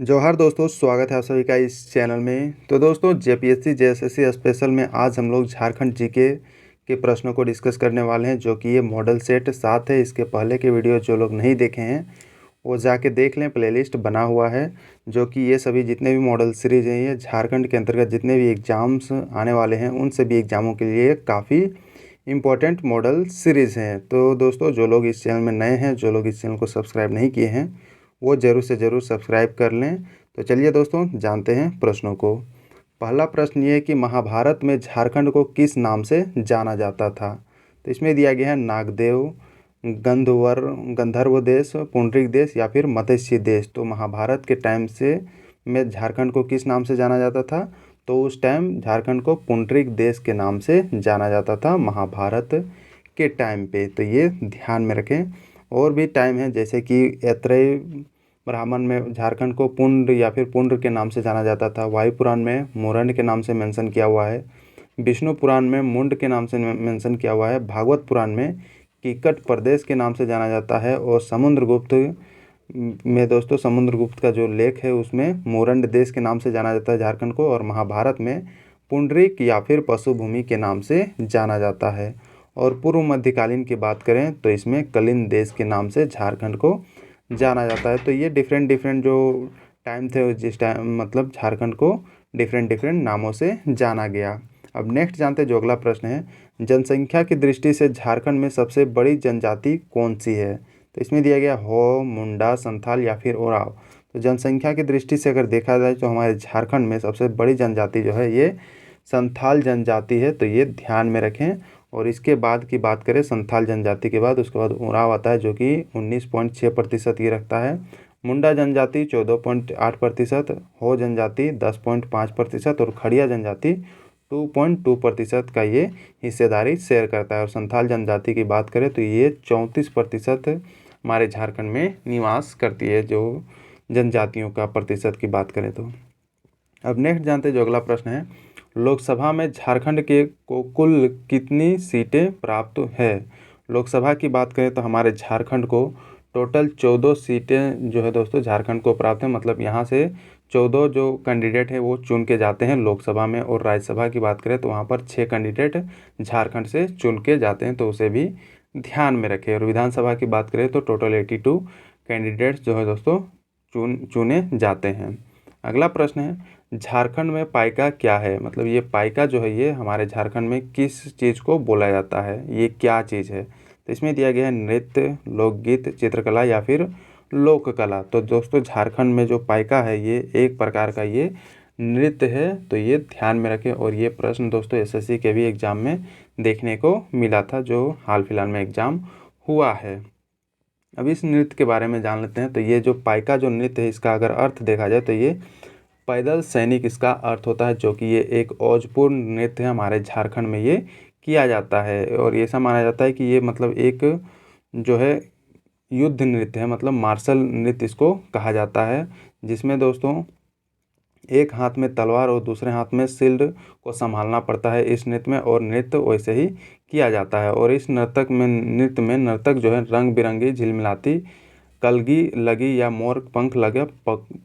जोहार दोस्तों, स्वागत है आप सभी का इस चैनल में। तो दोस्तों, जेपीएससी जेएसएससी स्पेशल में आज हम लोग झारखंड जीके के प्रश्नों को डिस्कस करने वाले हैं, जो कि ये मॉडल सेट 7 है। इसके पहले के वीडियो जो लोग नहीं देखे हैं वो जाके देख लें, प्लेलिस्ट बना हुआ है। जो कि ये सभी जितने भी मॉडल सीरीज़ हैं, ये झारखंड के अंतर्गत जितने भी एग्ज़ाम्स आने वाले हैं उन सभी एग्ज़ामों के लिए काफ़ी इम्पोर्टेंट मॉडल सीरीज़ हैं। तो दोस्तों, जो लोग इस चैनल में नए हैं, जो लोग इस चैनल को सब्सक्राइब नहीं किए हैं, वो ज़रूर से ज़रूर सब्सक्राइब कर लें। तो चलिए दोस्तों, जानते हैं प्रश्नों को। पहला प्रश्न ये है कि महाभारत में झारखंड को किस नाम से जाना जाता था। तो इसमें दिया गया है नागदेव, गंधर्व देश, पुंडरिक देश या फिर मत्स्य देश। तो महाभारत के टाइम से में झारखंड को किस नाम से जाना जाता था। तो उस टाइम झारखंड को पुंडरिक देश के नाम से जाना जाता था महाभारत के टाइम पे। तो ये ध्यान में रखें। और भी टाइम है, जैसे कि ऐत्रेय ब्राह्मण में झारखंड को पुंड या फिर पुंड्र के नाम से जाना जाता था। वायु पुराण में मुरंड के नाम से मेंशन किया हुआ है। विष्णु पुराण में मुंड के नाम से मेंशन किया हुआ है। भागवत पुराण में कीकट प्रदेश के नाम से जाना जाता है। और समुद्रगुप्त में दोस्तों, समुद्रगुप्त का जो लेख है उसमें मुरंड देश के नाम से जाना जाता है झारखंड को। और महाभारत में पुंडरीक या फिर पशुभूमि के नाम से जाना जाता है। और पूर्व मध्यकालीन की बात करें तो इसमें कलिंग देश के नाम से झारखंड को जाना जाता है। तो ये डिफरेंट जो टाइम थे, जिस टाइम मतलब झारखंड को डिफरेंट नामों से जाना गया। अब नेक्स्ट जानते हैं, जो अगला प्रश्न है, जनसंख्या की दृष्टि से झारखंड में सबसे बड़ी जनजाति कौन सी है। तो इसमें दिया गया हो, मुंडा, संथाल या फिर ओराव। तो जनसंख्या की दृष्टि से अगर देखा जाए तो हमारे झारखंड में सबसे बड़ी जनजाति जो है ये संथाल जनजाति है। तो ये ध्यान में रखें। और इसके बाद की बात करें, संथाल जनजाति के बाद उसके बाद उराव आता है, जो कि 19.6% ये रखता है। मुंडा जनजाति 14.8%, हो जनजाति 10.5% और खड़िया जनजाति 2.2% का ये हिस्सेदारी शेयर करता है। और संथाल जनजाति की बात करें तो ये 34% हमारे झारखंड में निवास करती है, जो जनजातियों का प्रतिशत की बात करें तो। अब नेक्स्ट जानते हैं, जो अगला प्रश्न है, लोकसभा में झारखंड के को कुल कितनी सीटें प्राप्त है। लोकसभा की बात करें तो हमारे झारखंड को टोटल 14 सीटें जो है दोस्तों झारखंड को प्राप्त है। मतलब यहाँ से 14 जो कैंडिडेट है वो चुन के जाते हैं लोकसभा में। और राज्यसभा की बात करें तो वहाँ पर 6 कैंडिडेट झारखंड से चुन के जाते हैं, तो उसे भी ध्यान में रखें। और विधानसभा की बात करें तो टोटल 82 कैंडिडेट्स जो है दोस्तों चुने जाते हैं। अगला प्रश्न है, झारखंड में पाइका क्या है। मतलब ये पाइका जो है ये हमारे झारखंड में किस चीज़ को बोला जाता है, ये क्या चीज़ है। तो इसमें दिया गया है नृत्य, लोकगीत, चित्रकला या फिर लोक कला। तो दोस्तों, झारखंड में जो पाइका है ये एक प्रकार का ये नृत्य है। तो ये ध्यान में रखें। और ये प्रश्न दोस्तों एसएससी के भी एग्ज़ाम में देखने को मिला था, जो हाल फिलहाल में एग्ज़ाम हुआ है। अब इस नृत्य के बारे में जान लेते हैं। तो ये जो पाइका जो नृत्य है, इसका अगर अर्थ देखा जाए तो ये पैदल सैनिक इसका अर्थ होता है, जो कि ये एक औजपूर्ण नृत्य है। हमारे झारखंड में ये किया जाता है। और ये ऐसा माना जाता है कि ये मतलब एक जो है युद्ध नृत्य है, मतलब मार्शल नृत्य इसको कहा जाता है। जिसमें दोस्तों एक हाथ में तलवार और दूसरे हाथ में शील्ड को संभालना पड़ता है इस नृत्य में। और नृत्य वैसे ही किया जाता है। और इस नृत्य में नर्तक जो है रंग बिरंगी झिलमिलाती कलगी लगी या मोर पंख लगे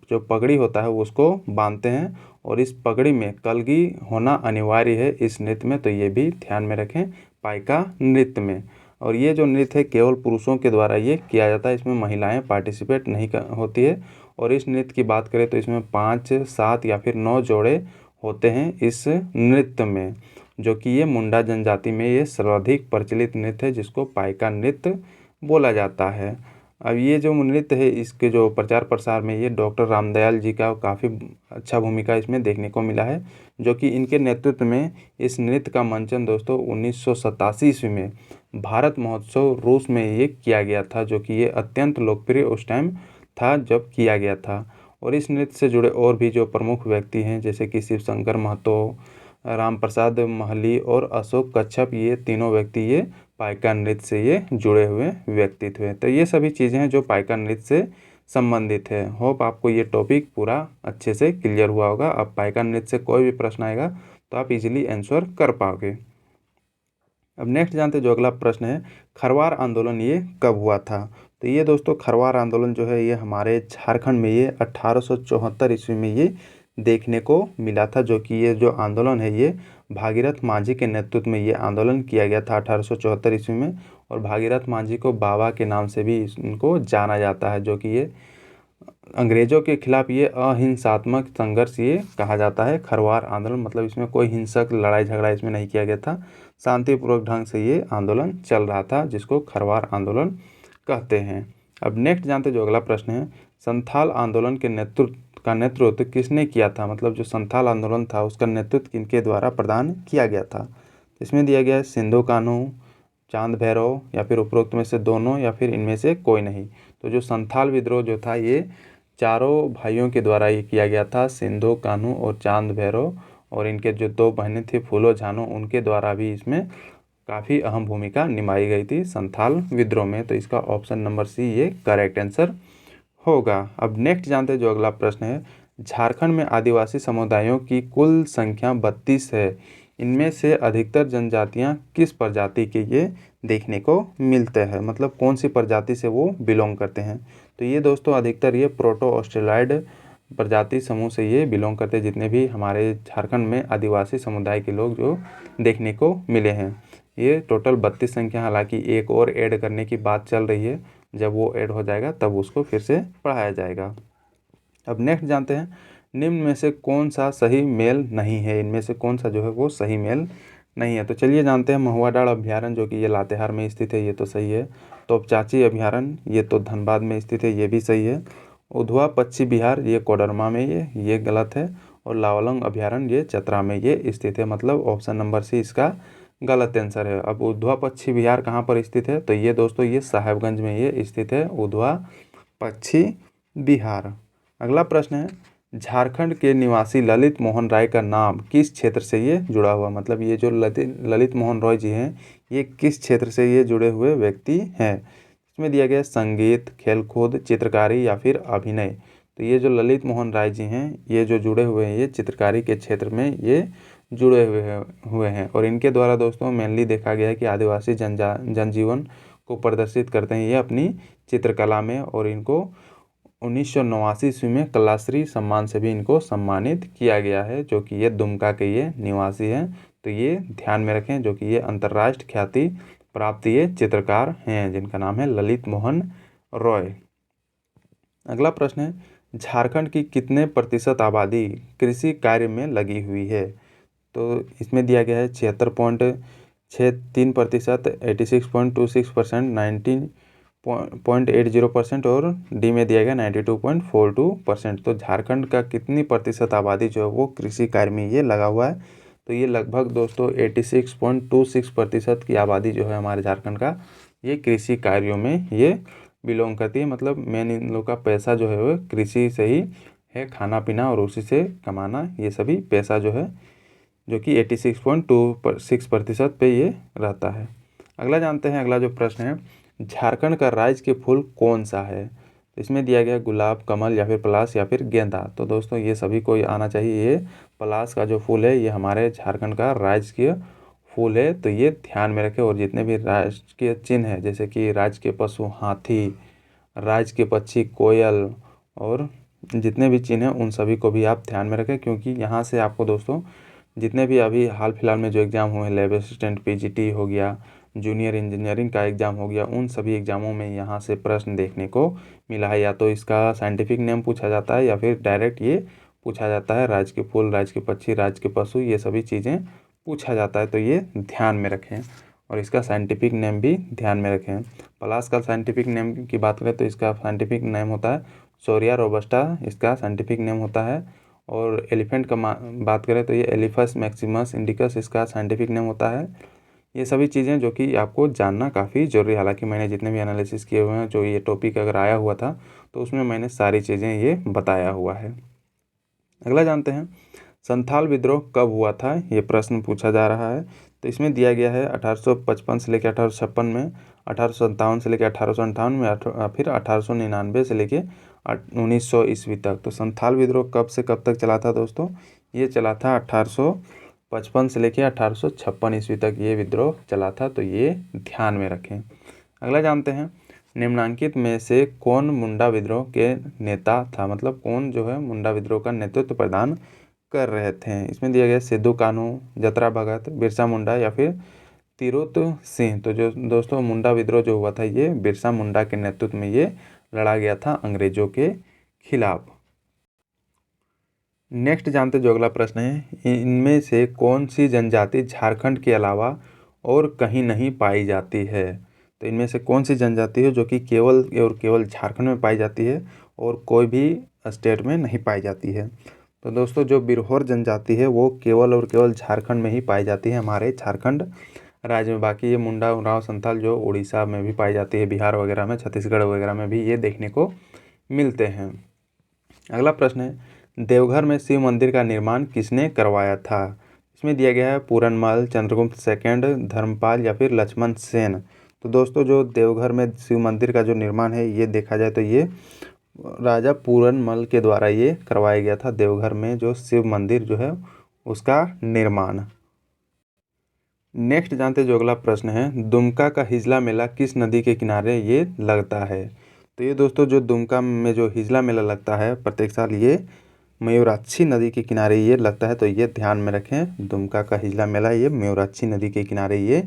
जो पगड़ी होता है उसको बांधते हैं। और इस पगड़ी में कलगी होना अनिवार्य है इस नृत्य में। तो ये भी ध्यान में रखें पाइका नृत्य में। और ये जो नृत्य है केवल पुरुषों के द्वारा ये किया जाता है, इसमें महिलाएं पार्टिसिपेट नहीं होती है। और इस नृत्य की बात करें तो इसमें 5, 7 या फिर 9 जोड़े होते हैं इस नृत्य में। जो कि ये मुंडा जनजाति में ये सर्वाधिक प्रचलित नृत्य है, जिसको पाइका नृत्य बोला जाता है। अब ये जो नृत्य है इसके जो प्रचार प्रसार में ये डॉक्टर रामदयाल जी का काफ़ी अच्छा भूमिका इसमें देखने को मिला है। जो कि इनके नेतृत्व में इस नृत्य का मंचन दोस्तों 1987 ईस्वी में भारत महोत्सव रूस में ये किया गया था। जो कि ये अत्यंत लोकप्रिय उस टाइम था जब किया गया था। और इस नृत्य से जुड़े और भी जो प्रमुख व्यक्ति हैं, जैसे कि शिव शंकर महतो, राम प्रसाद महली और अशोक कच्छप, ये तीनों व्यक्ति ये पाइका नृत्य से ये जुड़े हुए व्यक्तित्व हैं। तो ये सभी चीज़ें हैं जो पाइका नृत्य से संबंधित है। होप आपको ये टॉपिक पूरा अच्छे से क्लियर हुआ होगा। अब पाइका नृत्य से कोई भी प्रश्न आएगा तो आप इजीली आंसर कर पाओगे। अब नेक्स्ट जानते हैं, जो अगला प्रश्न है, खरवार आंदोलन ये कब हुआ था। तो ये दोस्तों खरवार आंदोलन जो है ये हमारे झारखंड में ये 1874 ईस्वी में ये देखने को मिला था, जो कि ये जो आंदोलन है ये भागीरथ मांझी के नेतृत्व में ये आंदोलन किया गया था 1874 ईस्वी में। और भागीरथ मांझी को बाबा के नाम से भी इनको जाना जाता है, जो कि ये अंग्रेजों के खिलाफ ये अहिंसात्मक संघर्ष ये कहा जाता है खरवार आंदोलन। मतलब इसमें कोई हिंसक लड़ाई झगड़ा इसमें नहीं किया गया था, शांतिपूर्वक ढंग से ये आंदोलन चल रहा था, जिसको खरवार आंदोलन कहते हैं। अब नेक्स्ट जानते जो अगला प्रश्न है, संथाल आंदोलन के नेतृत्व किसने किया था? मतलब जो संथाल आंदोलन था उसका नेतृत्व किनके द्वारा प्रदान किया गया था? इसमें दिया गया है सिंधु कान्हू, चांद भैरव, या फिर उपरोक्त में से दोनों, या फिर इनमें से कोई नहीं। तो जो संथाल विद्रोह जो था ये चारों भाइयों के द्वारा ये किया गया था, सिंधु कान्हू और चांद भैरव, और इनके जो दो बहनें थी फूलो झानो, उनके द्वारा भी इसमें काफ़ी अहम भूमिका निभाई गई थी संथाल विद्रोह में। तो इसका ऑप्शन नंबर सी ये करेक्ट आंसर होगा। अब नेक्स्ट जानते हैं जो अगला प्रश्न है, झारखंड में आदिवासी समुदायों की कुल संख्या 32 है, इनमें से अधिकतर जनजातियां किस प्रजाति के ये देखने को मिलते हैं? मतलब कौन सी प्रजाति से वो बिलोंग करते हैं? तो ये दोस्तों अधिकतर ये प्रोटो ऑस्ट्रेलॉइड प्रजाति समूह से ये बिलोंग करते हैं, जितने भी हमारे झारखंड में आदिवासी समुदाय के लोग जो देखने को मिले हैं। ये टोटल 32 संख्या, हालांकि एक और ऐड करने की बात चल रही है, जब वो ऐड हो जाएगा तब उसको फिर से पढ़ाया जाएगा। अब नेक्स्ट जानते हैं, निम्न में से कौन सा सही मेल नहीं है? इनमें से कौन सा जो है वो सही मेल नहीं है? तो चलिए जानते हैं। महुआडांड़ अभ्यारण्य जो कि ये लातेहार में स्थित है, ये तो सही है। तोपचांची अभ्यारण्य ये तो धनबाद में स्थित है, ये भी सही है। उधवा पक्षी विहार ये कोडरमा में ये गलत है। और लावलंग अभ्यारण्य ये चतरा में ये स्थित है। मतलब ऑप्शन नंबर सी इसका गलत आंसर है। अब उधवा पक्षी विहार कहाँ पर स्थित है? तो ये दोस्तों ये साहेबगंज में ये स्थित है, उधवा पक्षी विहार। अगला प्रश्न है, झारखंड के निवासी ललित मोहन राय का नाम किस क्षेत्र से ये जुड़ा हुआ? मतलब ये जो ललित मोहन रॉय जी हैं ये किस क्षेत्र से ये जुड़े हुए व्यक्ति हैं? इसमें दिया गया संगीत, खेलकूद, चित्रकारी या फिर अभिनय। तो ये जो ललित मोहन राय जी हैं ये जो जुड़े हुए हैं ये चित्रकारी के क्षेत्र में ये जुड़े हुए हैं। और इनके द्वारा दोस्तों मेनली देखा गया है कि आदिवासी जनजीवन को प्रदर्शित करते हैं ये अपनी चित्रकला में। और इनको 1989 ईस्वी में कलाश्री सम्मान से भी इनको सम्मानित किया गया है, जो कि ये दुमका के ये निवासी हैं। तो ये ध्यान में रखें, जो कि ये अंतर्राष्ट्रीय ख्याति प्राप्त ये चित्रकार हैं, जिनका नाम है ललित मोहन रॉय। अगला प्रश्न है, झारखंड की कितने प्रतिशत आबादी कृषि कार्य में लगी हुई है? तो इसमें दिया गया है 76.63%, 86.26%, 19.80%, और डी में दिया गया 92.42%। तो झारखंड का कितनी प्रतिशत आबादी जो है वो कृषि कार्य में ये लगा हुआ है? तो ये लगभग दोस्तों 86.26% की आबादी जो है हमारे झारखंड का ये कृषि कार्यों में ये बिलोंग करती है। मतलब मेन इन लोग का पैसा जो है वो कृषि से ही है, खाना पीना और उसी से कमाना, ये सभी पैसा जो है, जो कि 86.26% पे ये रहता है। अगला जानते हैं, अगला जो प्रश्न है, झारखंड का राज्य के फूल कौन सा है? तो इसमें दिया गया गुलाब, कमल या फिर पलाश या फिर गेंदा। तो दोस्तों ये सभी को आना चाहिए। ये पलाश का जो फूल है ये हमारे झारखंड का राजकीय फूल है, तो ये ध्यान में रखें। और जितने भी राजकीय चिन्ह हैं, जैसे कि राज्य के पशु हाथी, राज्य के पक्षी कोयल, और जितने भी चिन्ह हैं उन सभी को भी आप ध्यान में रखें, क्योंकि यहाँ से आपको दोस्तों जितने भी अभी हाल फिलहाल में जो एग्ज़ाम हुए हैं, लैब असिस्टेंट पीजीटी हो गया, जूनियर इंजीनियरिंग का एग्ज़ाम हो गया, उन सभी एग्ज़ामों में यहाँ से प्रश्न देखने को मिला है। या तो इसका साइंटिफिक नेम पूछा जाता है या फिर डायरेक्ट ये पूछा जाता है, राज्य के फूल, राज्य के पक्षी, राज्य के पशु, ये सभी चीज़ें पूछा जाता है। तो ये ध्यान में रखें और इसका साइंटिफिक नेम भी ध्यान में रखें। पलाश का साइंटिफिक नेम की बात करें तो इसका साइंटिफिक नेम होता है सोरिया रोबस्टा, इसका साइंटिफिक नेम होता है। और एलिफेंट का बात करें तो ये एलिफस मैक्सिमस इंडिकस, इसका साइंटिफिक नेम होता है। ये सभी चीज़ें जो कि आपको जानना काफ़ी ज़रूरी है। हालांकि मैंने जितने भी एनालिसिस किए हुए हैं, जो ये टॉपिक अगर आया हुआ था तो उसमें मैंने सारी चीज़ें ये बताया हुआ है। अगला जानते हैं, संथाल विद्रोह कब हुआ था? ये प्रश्न पूछा जा रहा है। तो इसमें दिया गया है 1855 से लेकर 1856 में, 1857 से लेकर 1858 में, फिर 1899 से लेकर 1900 ईस्वी तक। तो संथाल विद्रोह कब से कब तक चला था दोस्तों? ये चला था 1855 से लेकर 1856 ईस्वी तक ये विद्रोह चला था। तो ये ध्यान में रखें। अगला जानते हैं, निम्नांकित में से कौन मुंडा विद्रोह के नेता था, मतलब कौन जो है मुंडा विद्रोह का नेतृत्व प्रदान कर रहे थे। इसमें दिया गया सिद्धू कान्हू, जतरा भगत, बिरसा मुंडा या फिर तिरोत सिंह। तो जो दोस्तों मुंडा विद्रोह जो हुआ था ये बिरसा मुंडा के नेतृत्व में ये लड़ा गया था अंग्रेजों के खिलाफ। नेक्स्ट जानते जो अगला प्रश्न है, इनमें से कौन सी जनजाति झारखंड के अलावा और कहीं नहीं पाई जाती है। तो इनमें से कौन सी जनजाति है जो कि केवल और केवल झारखंड में पाई जाती है और कोई भी स्टेट में नहीं पाई जाती है। तो दोस्तों जो बिरहोर जनजाति है वो केवल और केवल झारखंड में ही पाई जाती है, हमारे झारखंड राज्य में। बाकी ये मुंडा, उरांव, संथाल जो उड़ीसा में भी पाई जाती है, बिहार वगैरह में, छत्तीसगढ़ वगैरह में भी ये देखने को मिलते हैं। अगला प्रश्न है, देवघर में शिव मंदिर का निर्माण किसने करवाया था। इसमें दिया गया है पूरनमल, चंद्रगुप्त सेकंड, धर्मपाल या फिर लक्ष्मण सेन। तो दोस्तों जो देवघर में शिव मंदिर का जो निर्माण है ये देखा जाए तो ये राजा पूरनमल के द्वारा ये करवाया गया था, देवघर में जो शिव मंदिर जो है उसका निर्माण। नेक्स्ट जानते जो अगला प्रश्न है, दुमका का हिजला मेला किस नदी के किनारे ये लगता है। तो ये दोस्तों जो दुमका में जो हिजला मेला लगता है प्रत्येक साल ये मयूराक्षी नदी के किनारे ये लगता है, तो ये ध्यान में रखें, दुमका का हिजला मेला ये मयूराक्षी नदी के किनारे ये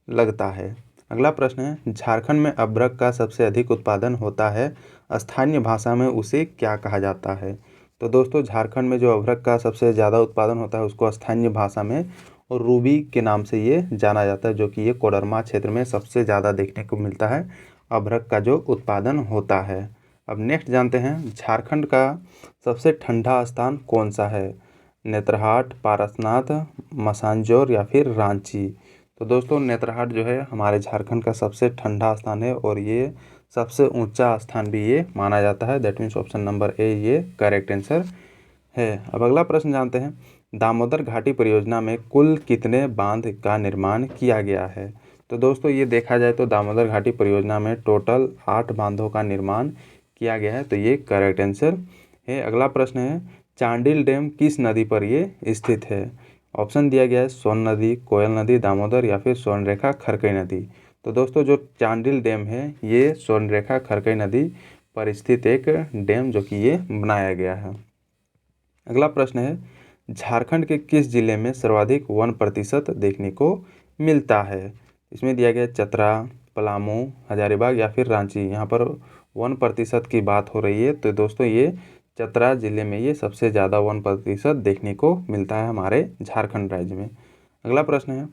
लगता है। अगला प्रश्न है, झारखंड में अभ्रक का सबसे अधिक उत्पादन होता है, स्थानीय भाषा में उसे क्या कहा जाता है। तो दोस्तों झारखंड में जो अभ्रक का सबसे ज़्यादा उत्पादन होता है उसको स्थानीय भाषा में और रूबी के नाम से ये जाना जाता है, जो कि ये कोडरमा क्षेत्र में सबसे ज़्यादा देखने को मिलता है अभ्रक का जो उत्पादन होता है। अब नेक्स्ट जानते हैं, झारखंड का सबसे ठंडा स्थान कौन सा है। नेतरहाट, पारसनाथ, मसांजोर या फिर रांची। तो दोस्तों नेतरहाट जो है हमारे झारखंड का सबसे ठंडा स्थान है और ये सबसे ऊंचा स्थान भी ये माना जाता है। That means option number A ये करेक्ट आंसर है। अब अगला प्रश्न जानते हैं, दामोदर घाटी परियोजना में कुल कितने बांध का निर्माण किया गया है। तो दोस्तों ये देखा जाए तो दामोदर घाटी परियोजना में टोटल 8 बांधों का निर्माण किया गया है, तो ये करेक्ट आंसर है। अगला प्रश्न है, चांडिल डैम किस नदी पर ये स्थित है। ऑप्शन दिया गया है सोन नदी, कोयल नदी, दामोदर या फिर स्वर्णरेखा खरकई नदी। तो दोस्तों जो चांडिल डैम है ये स्वर्णरेखा खरकई नदी पर स्थित एक डैम जो कि ये बनाया गया है। अगला प्रश्न है, झारखंड के किस जिले में सर्वाधिक 1% देखने को मिलता है। इसमें दिया गया चतरा, पलामू, हजारीबाग या फिर रांची। यहाँ पर 1% की बात हो रही है, तो दोस्तों ये चतरा जिले में ये सबसे ज़्यादा 1% देखने को मिलता है हमारे झारखंड राज्य में। अगला प्रश्न है,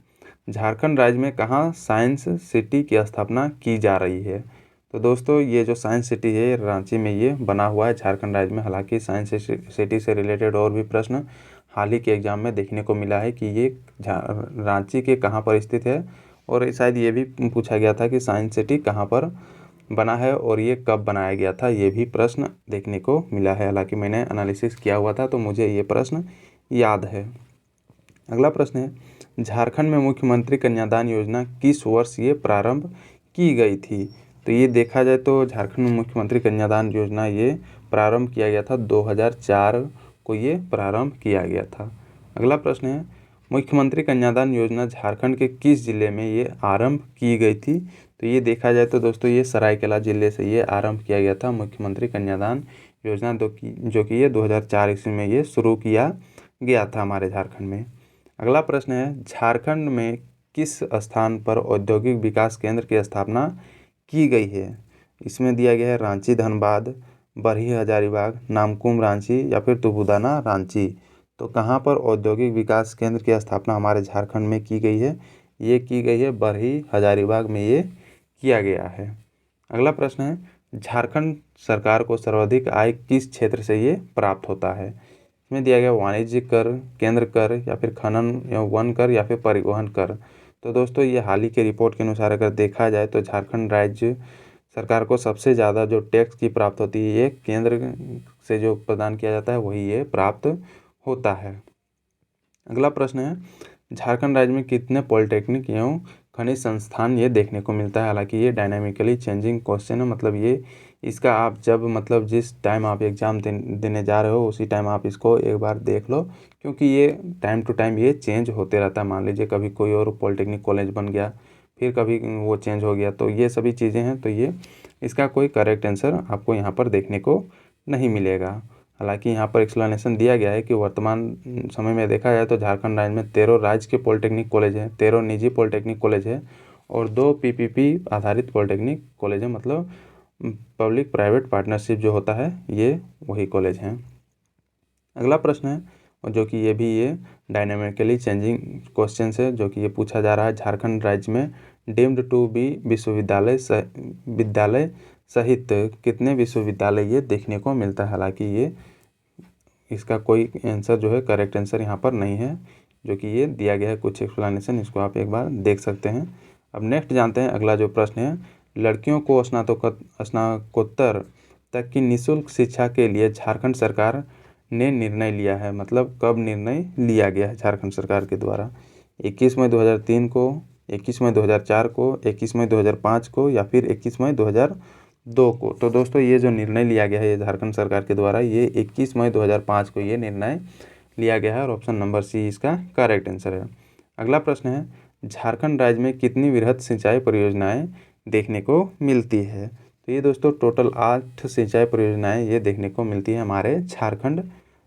झारखंड राज्य में कहाँ साइंस सिटी की स्थापना की जा रही है। तो दोस्तों ये जो साइंस सिटी है रांची में ये बना हुआ है झारखंड राज्य में। हालांकि साइंस सिटी से रिलेटेड और भी प्रश्न हाल ही के एग्जाम में देखने को मिला है कि ये रांची के कहाँ पर स्थित है, और शायद ये भी पूछा गया था कि साइंस सिटी कहाँ पर बना है और ये कब बनाया गया था, ये भी प्रश्न देखने को मिला है। हालांकि मैंने एनालिसिस किया हुआ था तो मुझे ये प्रश्न याद है। अगला प्रश्न है, झारखंड में मुख्यमंत्री कन्यादान योजना किस वर्ष ये प्रारंभ की गई थी। तो ये देखा जाए तो झारखंड में मुख्यमंत्री कन्यादान योजना ये प्रारंभ किया गया था 2004 को ये प्रारंभ किया गया था। अगला प्रश्न है, मुख्यमंत्री कन्यादान योजना झारखंड के किस जिले में ये आरंभ की गई थी। तो ये देखा जाए तो दोस्तों ये सरायकेला जिले से ये आरंभ किया गया था मुख्यमंत्री कन्यादान योजना, जो कि ये 2004 ईस्वी में ये शुरू किया गया था हमारे झारखंड में। अगला प्रश्न है, झारखंड में किस स्थान पर औद्योगिक विकास केंद्र की स्थापना की गई है। इसमें दिया गया है रांची धनबाद, बरही हजारीबाग, नामकुम रांची या फिर तुपुदाना रांची। तो कहाँ पर औद्योगिक विकास केंद्र की स्थापना हमारे झारखंड में की गई है, ये की गई है बरही हजारीबाग में ये किया गया है। अगला प्रश्न है, झारखंड सरकार को सर्वाधिक आय किस क्षेत्र से ये प्राप्त होता है। इसमें दिया गया वाणिज्य कर, केंद्र कर या फिर खनन या वन कर या फिर परिवहन कर। तो दोस्तों ये हाल ही के रिपोर्ट के अनुसार अगर देखा जाए तो झारखंड राज्य सरकार को सबसे ज़्यादा जो टैक्स की प्राप्त होती है ये केंद्र से जो प्रदान किया जाता है वही ये प्राप्त होता है। अगला प्रश्न है, झारखंड राज्य में कितने पॉलिटेक्निक एवं खनिज संस्थान ये देखने को मिलता है। हालांकि ये डायनामिकली चेंजिंग क्वेश्चन है, मतलब ये इसका आप जब मतलब जिस टाइम आप एग्ज़ाम देने जा रहे हो उसी टाइम आप इसको एक बार देख लो, क्योंकि ये टाइम टू टाइम ये चेंज होते रहता है। मान लीजिए कभी कोई और पॉलिटेक्निक कॉलेज बन गया, फिर कभी वो चेंज हो गया, तो ये सभी चीज़ें हैं। तो ये इसका कोई करेक्ट आंसर आपको यहाँ पर देखने को नहीं मिलेगा। हालांकि यहाँ पर एक्सप्लेनेशन दिया गया है कि वर्तमान समय में देखा जाए तो झारखंड राज्य में 13 राज्य के पॉलिटेक्निक कॉलेज हैं, 13 निजी पॉलिटेक्निक कॉलेज है और 2 पीपीपी आधारित पॉलिटेक्निक कॉलेज है, मतलब पब्लिक प्राइवेट पार्टनरशिप जो होता है ये वही कॉलेज हैं। अगला प्रश्न है, और जो कि ये भी ये डायनामिकली चेंजिंग क्वेश्चन है, जो कि ये पूछा जा रहा है, झारखंड राज्य में डीम्ड टू बी विश्वविद्यालय सहित कितने विश्वविद्यालय ये देखने को मिलता है। हालांकि ये इसका कोई आंसर जो है करेक्ट आंसर यहाँ पर नहीं है, जो कि ये दिया गया है कुछ एक्सप्लेनेशन, इसको आप एक बार देख सकते हैं। अब नेक्स्ट जानते हैं अगला जो प्रश्न है, लड़कियों को स्नातकोत्तर तक की निःशुल्क शिक्षा के लिए झारखंड सरकार ने निर्णय लिया है, मतलब कब निर्णय लिया गया है झारखंड सरकार के द्वारा, 21 मई 2003 को, 21 मई 2004 को, 21 मई 2005 को या फिर 21 मई 2002 को। तो दोस्तों ये जो निर्णय लिया गया है ये झारखंड सरकार के द्वारा, ये 21 मई 2005 को ये निर्णय लिया गया है और ऑप्शन नंबर सी इसका करेक्ट आंसर है। अगला प्रश्न है, झारखंड राज्य में कितनी वृहद सिंचाई परियोजनाएं देखने को मिलती है। तो ये दोस्तों टोटल 8 सिंचाई परियोजनाएं ये देखने को मिलती है हमारे झारखंड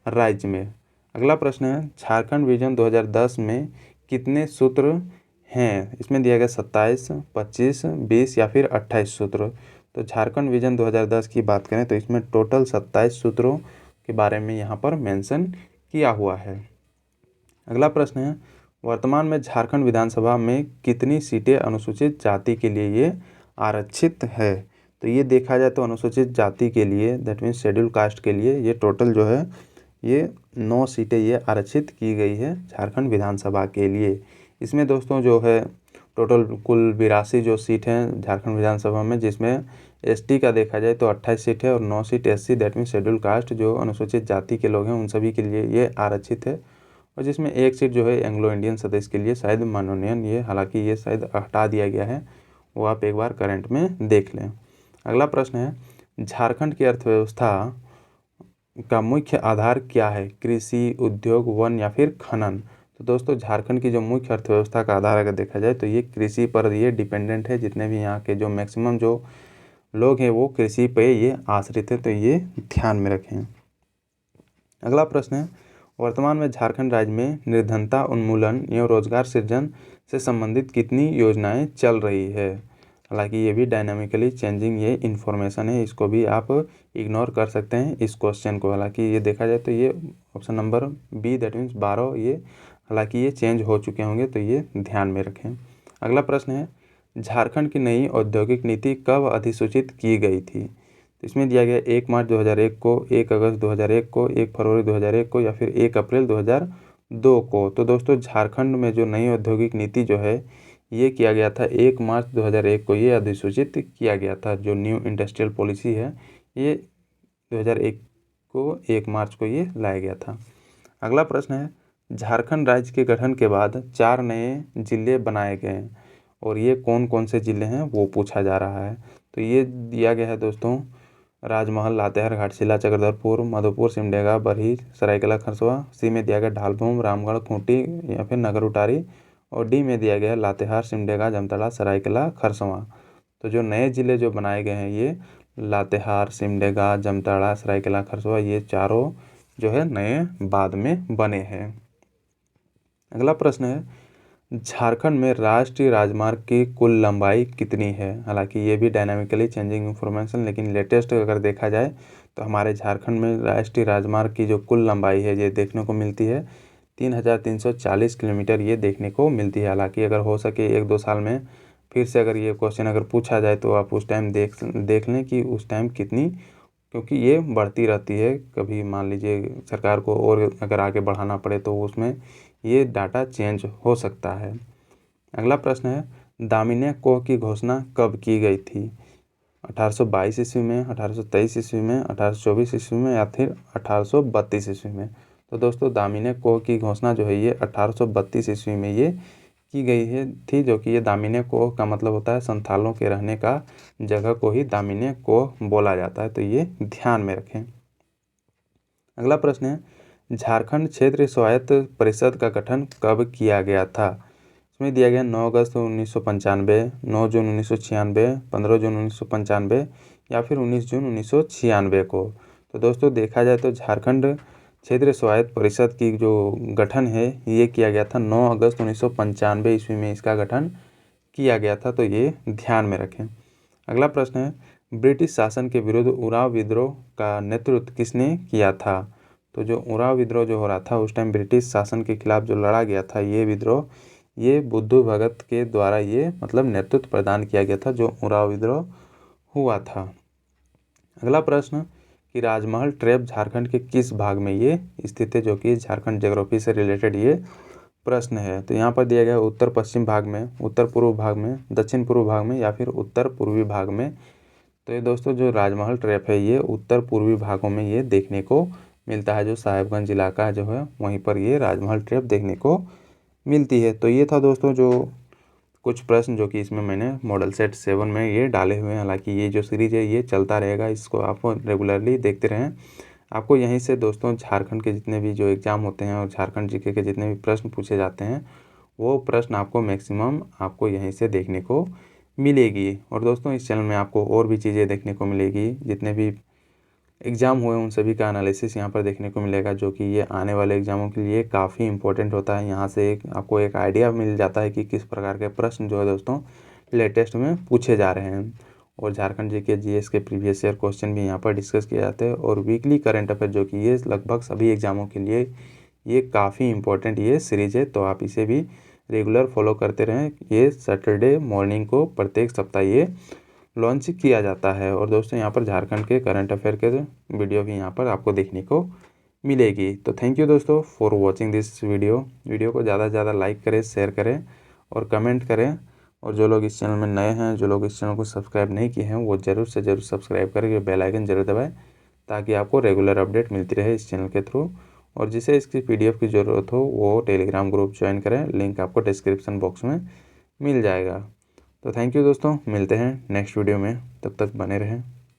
राज्य में। अगला प्रश्न है, झारखंड विजन 2010 में कितने सूत्र हैं। इसमें दिया गया 27, 25, 20 या फिर 28 सूत्र। तो झारखंड विजन 2010 की बात करें तो इसमें टोटल 27 सूत्रों के बारे में यहाँ पर मेंशन किया हुआ है। अगला प्रश्न है, वर्तमान में झारखंड विधानसभा में कितनी सीटें अनुसूचित जाति के लिए ये आरक्षित है। तो ये देखा जाए तो अनुसूचित जाति के लिए, दैट मीन्स शेड्यूल कास्ट के लिए, ये टोटल जो है ये 9 सीटें ये आरक्षित की गई है झारखंड विधानसभा के लिए। इसमें दोस्तों जो है टोटल कुल 82 जो सीट हैं झारखंड विधानसभा में, जिसमें एसटी का देखा जाए तो 28 सीट है और 9 seat SC, that means schedule caste जो अनुसूचित जाति के लोग हैं उन सभी के लिए ये आरक्षित है, और जिसमें एक सीट जो है एंग्लो इंडियन सदस्य के लिए शायद मनोनयन, ये हालांकि ये शायद हटा दिया गया है, वो आप एक बार करंट में देख लें। अगला प्रश्न है, झारखंड की अर्थव्यवस्था का मुख्य आधार क्या है, कृषि, उद्योग, वन या फिर खनन। तो दोस्तों झारखंड की जो मुख्य अर्थव्यवस्था का आधार अगर देखा जाए तो ये कृषि पर ये डिपेंडेंट है, जितने भी यहाँ के जो मैक्सिमम जो लोग हैं वो कृषि पे ये आश्रित है, तो ये ध्यान में रखें। अगला प्रश्न है, वर्तमान में झारखंड राज्य में निर्धनता उन्मूलन एवं रोजगार सृजन से संबंधित कितनी योजनाएं चल रही है। हालांकि ये भी डायनामिकली चेंजिंग ये इन्फॉर्मेशन है, इसको भी आप इग्नोर कर सकते हैं इस क्वेश्चन को। हालांकि ये देखा जाए तो ये option number B, that means 12, ये हालांकि ये चेंज हो चुके होंगे, तो ये ध्यान में रखें। अगला प्रश्न है, झारखंड की नई औद्योगिक नीति कब अधिसूचित की गई थी। तो इसमें दिया गया 1 मार्च 2001 को, 1 अगस्त 2001 को, 1 फरवरी 2001 को या फिर 1 अप्रैल 2002 को। तो दोस्तों झारखंड में जो नई औद्योगिक नीति जो है ये किया गया था 1 मार्च 2001 को ये अधिसूचित किया गया था। जो न्यू इंडस्ट्रियल पॉलिसी है ये 2001 को 1 मार्च को ये लाया गया था। अगला प्रश्न है, झारखंड राज्य के गठन के बाद 4 नए जिले बनाए गए हैं और ये कौन कौन से जिले हैं वो पूछा जा रहा है। तो ये दिया गया है दोस्तों, राजमहल, लातेहार, घाटशिला, चक्रधरपुर, मधुपुर, सिमडेगा, बरही, सरायकेला खरसवा। सी में दिया गया ढालभूम, रामगढ़, खूंटी या फिर नगर उटारी, और डी में दिया गया लातेहार, सिमडेगा, जामताड़ा, सरायकेला खरसवा। तो जो नए ज़िले जो बनाए गए हैं ये लातेहार, सिमडेगा, जामताड़ा, सरायकेला खरसवा, ये चारों जो है नए बाद में बने हैं। अगला प्रश्न है, झारखंड में राष्ट्रीय राजमार्ग की कुल लंबाई कितनी है। हालांकि ये भी डायनामिकली चेंजिंग इंफॉर्मेशन, लेकिन लेटेस्ट अगर देखा जाए तो हमारे झारखंड में राष्ट्रीय राजमार्ग की जो कुल लंबाई है ये देखने को मिलती है 3340 किलोमीटर ये देखने को मिलती है। हालांकि अगर हो सके 1-2 साल में फिर से अगर ये क्वेश्चन अगर पूछा जाए तो आप उस टाइम देख लें कि उस टाइम कितनी, क्योंकि ये बढ़ती रहती है, कभी मान लीजिए सरकार को और अगर आगे बढ़ाना पड़े तो उसमें ये डाटा चेंज हो सकता है। अगला प्रश्न है, दामिनी कोह की घोषणा कब की गई थी। 1822 ईस्वी में, 1823 ईस्वी में, 1824 ईस्वी में या फिर 1832 ईस्वी में। तो दोस्तों दामिनी कोह की घोषणा जो है ये 1832 ईस्वी में ये की गई है थी, जो कि ये दामिनी कोह का मतलब होता है संथालों के रहने का जगह को ही दामिनी कोह बोला जाता है, तो ये ध्यान में रखें। अगला प्रश्न है, झारखंड क्षेत्रीय स्वायत्त परिषद का गठन कब किया गया था। उसमें दिया गया 9 अगस्त 1995, 9 जून 1996, 15 जून 1995 या फिर 19 जून 1996 को। तो दोस्तों देखा जाए तो झारखंड क्षेत्रीय स्वायत्त परिषद की जो गठन है ये किया गया था 9 अगस्त 1995 ईस्वी में इसका गठन किया गया था, तो ये ध्यान में रखें। अगला प्रश्न है, ब्रिटिश शासन के विरुद्ध उराव विद्रोह का नेतृत्व किसने किया था? तो जो उराव विद्रोह जो हो रहा था उस टाइम ब्रिटिश शासन के खिलाफ जो लड़ा गया था ये विद्रोह, ये बुद्धू भगत के द्वारा ये मतलब नेतृत्व प्रदान किया गया था जो उराव विद्रोह हुआ था। अगला प्रश्न कि राजमहल ट्रैप झारखंड के किस भाग में ये स्थित है, जो कि झारखंड ज्योग्राफी से रिलेटेड ये प्रश्न है। तो यहाँ पर दिया गया उत्तर पश्चिम भाग में, उत्तर पूर्व भाग में, दक्षिण पूर्व भाग में या फिर उत्तर पूर्वी भाग में। तो ये दोस्तों जो राजमहल ट्रैप है ये उत्तर पूर्वी भागों में ये देखने को मिलता है, जो साहिबगंज इलाका जो है वहीं पर ये राजमहल ट्रैप देखने को मिलती है। तो ये था दोस्तों जो कुछ प्रश्न जो कि इसमें मैंने मॉडल सेट 7 में ये डाले हुए हैं। हालांकि ये जो सीरीज है ये चलता रहेगा, इसको आप रेगुलरली देखते रहें। आपको यहीं से दोस्तों झारखंड के जितने भी जो एग्ज़ाम होते हैं और झारखंड जीके के जितने भी प्रश्न पूछे जाते हैं वो प्रश्न आपको मैक्सिमम आपको यहीं से देखने को मिलेगी। और दोस्तों इस चैनल में आपको और भी चीज़ें देखने को मिलेगी, जितने भी एग्ज़ाम हुए उन सभी का एनालिसिस यहाँ पर देखने को मिलेगा, जो कि ये आने वाले एग्ज़ामों के लिए काफ़ी इंपॉर्टेंट होता है। यहाँ से आपको एक आइडिया मिल जाता है कि किस प्रकार के प्रश्न जो है दोस्तों लेटेस्ट में पूछे जा रहे हैं। और झारखंड जीके जीएस के प्रीवियस ईयर क्वेश्चन भी यहाँ पर डिस्कस किए जाते हैं, और वीकली करंट अफेयर जो कि ये लगभग सभी एग्ज़ामों के लिए ये काफ़ी इंपॉर्टेंट ये सीरीज है। तो आप इसे भी रेगुलर फॉलो करते रहें। ये सैटरडे मॉर्निंग को प्रत्येक सप्ताह ये लॉन्च किया जाता है। और दोस्तों यहाँ पर झारखंड के करंट अफेयर के वीडियो भी यहाँ पर आपको देखने को मिलेगी। तो थैंक यू दोस्तों फॉर वॉचिंग दिस वीडियो को ज़्यादा से ज़्यादा लाइक करें, शेयर करें और कमेंट करें। और जो लोग इस चैनल में नए हैं, जो लोग इस चैनल को सब्सक्राइब नहीं किए हैं, वो ज़रूर से ज़रूर सब्सक्राइब करें, बेल आइकन जरूर दबाएं ताकि आपको रेगुलर अपडेट मिलती रहे इस चैनल के थ्रू। और जिसे इसकी PDF की ज़रूरत हो वो टेलीग्राम ग्रुप ज्वाइन करें, लिंक आपको डिस्क्रिप्शन बॉक्स में मिल जाएगा। तो थैंक यू दोस्तों, मिलते हैं नेक्स्ट वीडियो में, तब तक बने रहें।